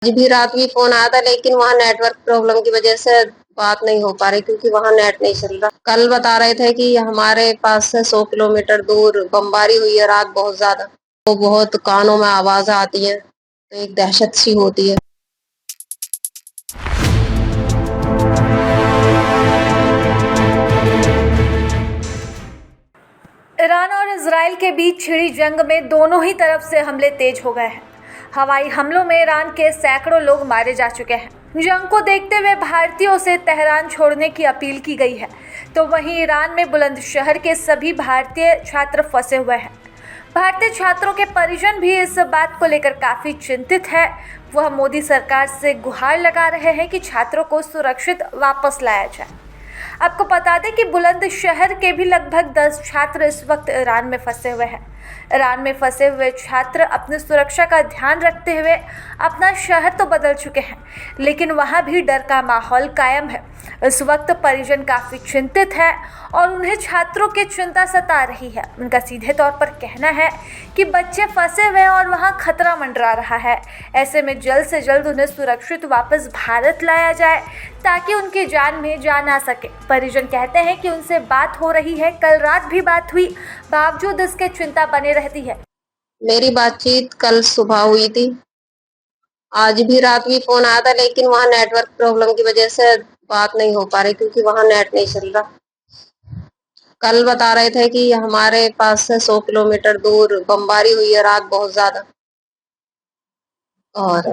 आज भी रात भी फोन आया था, लेकिन वहाँ नेटवर्क प्रॉब्लम की वजह से बात नहीं हो पा रही, क्योंकि वहाँ नेट नहीं चल रहा। कल बता रहे थे कि हमारे पास से 100 किलोमीटर दूर बमबारी हुई है रात, बहुत ज्यादा। तो बहुत कानों में आवाज आती है, तो एक दहशत सी होती है। ईरान और इजराइल के बीच छिड़ी जंग में दोनों ही तरफ से हमले तेज हो गए हैं। हवाई हमलों में ईरान के सैकड़ों लोग मारे जा चुके हैं। जंग को देखते हुए भारतीयों से तेहरान छोड़ने की अपील की गई है, तो वहीं ईरान में बुलंदशहर के सभी भारतीय छात्र फंसे हुए हैं। भारतीय छात्रों के परिजन भी इस बात को लेकर काफ़ी चिंतित है। वह मोदी सरकार से गुहार लगा रहे हैं कि छात्रों को सुरक्षित वापस लाया जाए। आपको बता दें कि बुलंदशहर के भी लगभग 10 छात्र इस वक्त ईरान में फंसे हुए हैं। ईरान में फंसे हुए छात्र अपनी सुरक्षा का ध्यान रखते हुए अपना शहर तो बदल चुके हैं, लेकिन वहाँ भी डर का माहौल कायम है। इस वक्त परिजन काफ़ी चिंतित है और उन्हें छात्रों की चिंता सता रही है। उनका सीधे तौर पर कहना है कि बच्चे फंसे हुए हैं और वहाँ खतरा मंडरा रहा है। ऐसे में जल्द से जल्द उन्हें सुरक्षित वापस भारत लाया जाए, ताकि उनकी जान में जान आ सके। परिजन कहते हैं कि उनसे बात हो रही है, कल रात भी बात हुई, बावजूद इसके चिंता बनी रहती है। मेरी बातचीत कल सुबह हुई थी। आज भी रात भी फोन आया था, लेकिन वहाँ नेटवर्क प्रॉब्लम की वजह से बात नहीं हो पा रही, क्योंकि वहाँ नेट नहीं चल रहा। कल बता रहे थे कि हमारे पास से 100 किलोमीटर दूर बमबारी हुई है रात, बहुत ज्यादा। और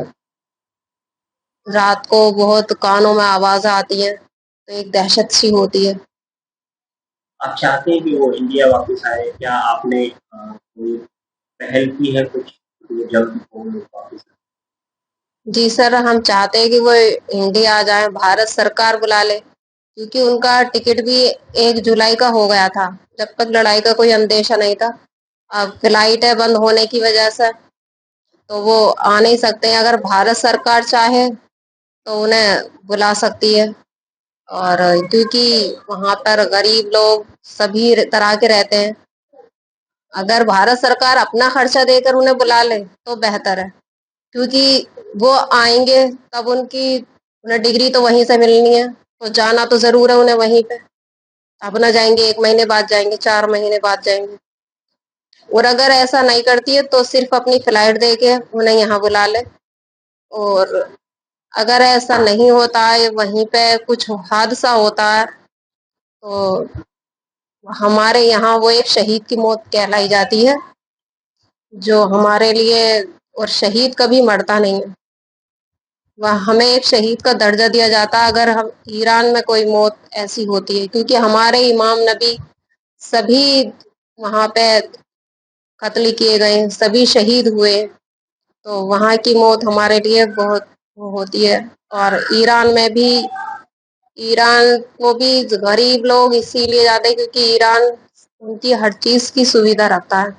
रात को बहुत कानों में आवाज आती है, तो एक दहशत सी होती है। आप चाहते हैं कि वो इंडिया वापस आए? क्या आपने कोई पहल की है कुछ, वो जल्द वो लोग वापस आए? जी सर, हम चाहते हैं कि वो इंडिया आ जाए, भारत सरकार बुला ले, क्योंकि उनका टिकट भी 1 जुलाई का हो गया था, जब तक लड़ाई का कोई अंदेशा नहीं था। अब फ्लाइटें बंद होने की वजह से तो वो आ नहीं सकते हैं। अगर भारत सरकार चाहे तो उन्हें बुला सकती है। और क्योंकि वहां पर गरीब लोग सभी तरह के रहते हैं, अगर भारत सरकार अपना खर्चा देकर उन्हें बुला ले तो बेहतर है, क्योंकि वो आएंगे तब उन्हें डिग्री तो वहीं से मिलनी है, तो जाना तो जरूर है उन्हें वहीं पे। अब ना जाएंगे 1 महीने बाद जाएंगे, 4 महीने बाद जाएंगे। और अगर ऐसा नहीं करती है तो सिर्फ अपनी फ्लाइट दे के उन्हें यहाँ बुला ले। और अगर ऐसा नहीं होता है, वहीं पे कुछ हादसा होता है, तो हमारे यहाँ वो एक शहीद की मौत कहलाई जाती है, जो हमारे लिए, और शहीद कभी मरता नहीं है, वह हमें एक शहीद का दर्जा दिया जाता है अगर हम ईरान में कोई मौत ऐसी होती है, क्योंकि हमारे इमाम नबी सभी वहां पे कत्ल किए गए, सभी शहीद हुए। तो वहां की मौत हमारे लिए बहुत वो होती है। और ईरान में भी, ईरान को भी गरीब लोग इसीलिए जाते हैं क्योंकि ईरान उनकी हर चीज की सुविधा रखता है,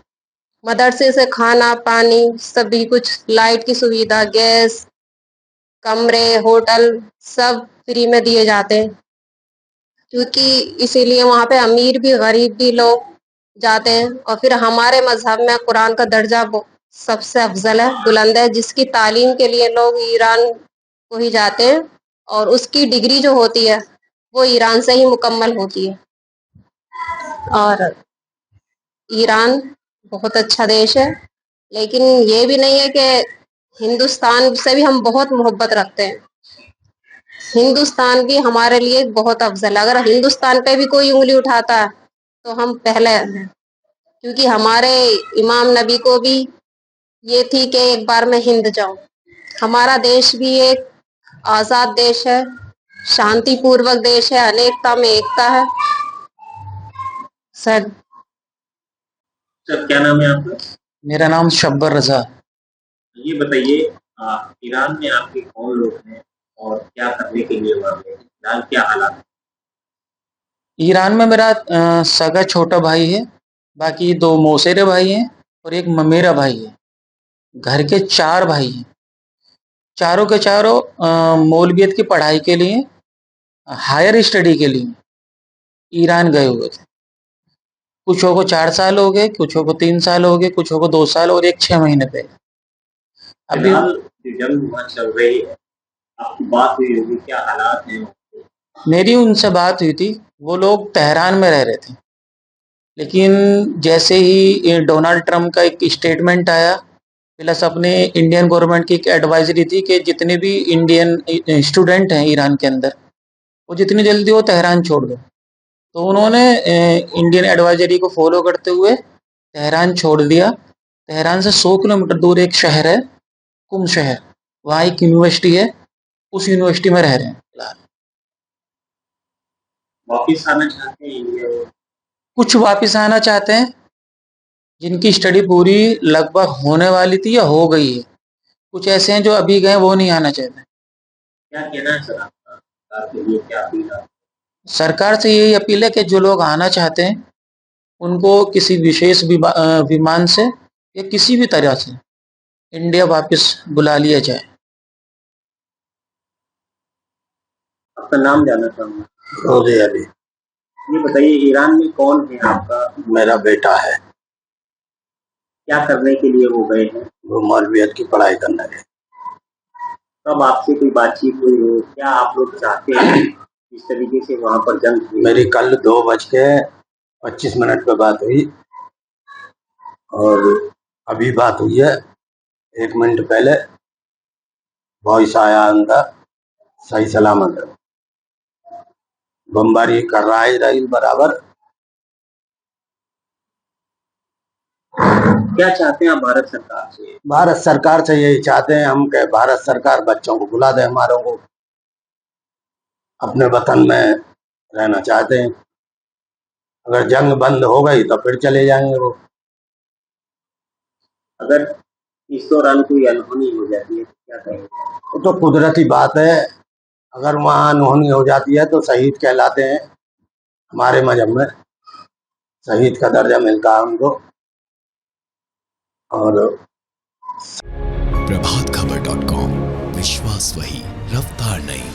मदरसे से खाना पानी सभी कुछ, लाइट की सुविधा, गैस, कमरे, होटल सब फ्री में दिए जाते हैं। क्योंकि इसीलिए वहां पे अमीर भी गरीब भी लोग जाते हैं। और फिर हमारे मजहब में कुरान का दर्जा सबसे अफजल है, बुलंद है, जिसकी तालीम के लिए लोग ईरान को ही जाते हैं। और उसकी डिग्री जो होती है वो ईरान से ही मुकम्मल होती है। और ईरान बहुत अच्छा देश है, लेकिन ये भी नहीं है कि हिंदुस्तान से भी हम बहुत मोहब्बत रखते हैं। हिंदुस्तान भी हमारे लिए बहुत अफजल है। अगर हिंदुस्तान पे भी कोई उंगली उठाता है तो हम पहले हैं, क्योंकि हमारे इमाम नबी को भी ये थी कि एक बार मैं हिंद जाऊं। हमारा देश भी एक आजाद देश है, शांतिपूर्वक देश है, अनेकता में एकता है। सर, सर क्या नाम है आपका? मेरा नाम शब्बर रजा। ये बताइए, ईरान में आपके कौन लोग हैं और क्या करने के लिए वहाँ गए हैं? फिलहाल क्या हालात हैं? ईरान में मेरा सगा छोटा भाई है, बाकी 2 मौसेरे भाई हैं और एक ममेरा भाई है। घर के 4 भाई हैं। चारों के चारों मौलवियत की पढ़ाई के लिए, हायर स्टडी के लिए ईरान गए हुए थे। कुछों को 4 साल हो गए, कुछों को 3 साल हो गए, कुछों को 2 साल और एक 6 महीने पहले। अभी फिलहाल जो जंग वहाँ चल रही है, आपकी बात हुई होगी, क्या हालात हैं? मेरी उनसे बात हुई थी, वो लोग तेहरान में रह रहे थे, लेकिन जैसे ही ये डोनाल्ड ट्रंप का एक स्टेटमेंट आया, प्लस अपने इंडियन गवर्नमेंट की एक एडवाइजरी थी कि जितने भी इंडियन स्टूडेंट हैं ईरान के अंदर, वो जितनी जल्दी हो तेहरान छोड़ दो, तो उन्होंने इंडियन एडवाइजरी को फॉलो करते हुए तेहरान छोड़ दिया। तेहरान से 100 किलोमीटर दूर एक शहर है, कुम शहर, वहाँ एक यूनिवर्सिटी है, उस यूनिवर्सिटी में रह रहे हैं फिलहाल। वापिस आना चाहते हैं इंडिया में? कुछ वापस आना चाहते हैं, जिनकी स्टडी पूरी लगभग होने वाली थी या हो गई है। कुछ ऐसे हैं जो अभी गए, वो नहीं आना चाहते। क्या कहना है सर आपका? सरकार के लिए क्या अपील है? सरकार से यही अपील है कि जो लोग आना चाहते हैं, उनको किसी विशेष विमान से या किसी भी तरह से इंडिया वापस बुला लिया जाए। आपका नाम जानना चाहूँगा। रोज़े अली ये बताइए, ईरान में कौन है आपका? मेरा बेटा है, क्या करने के लिए वो गए हैं? वो मौलवियत की पढ़ाई करने गए। कब आपसे कोई बातचीत हुई हो? क्या आप लोग चाहते हैं इस तरीके से वहाँ पर जंग हुई? मेरी कल 2:25 पे बात हुई और अभी बात हुई है 1 मिनट पहले। वॉइस आया अंदर, सही सलामत है। बमबारी कर रहा है इजराइल बराबर। क्या चाहते हैं आप भारत सरकार से? भारत सरकार से यही चाहते हैं हम कि भारत सरकार बच्चों को बुला दे, हमारों को अपने वतन में रहना चाहते हैं। अगर जंग बंद हो गई तो फिर चले जाएंगे वो। अगर इस दौरान कोई अनहोनी हो जाती है तो क्या कहेंगे? वो तो कुदरती बात है, अगर वहाँ अनहोनी हो जाती है तो शहीद कहलाते हैं। हमारे मजहब में शहीद का दर्जा मिलता है उनको। और प्रभातखबर.com, विश्वास वही, रफ्तार नहीं।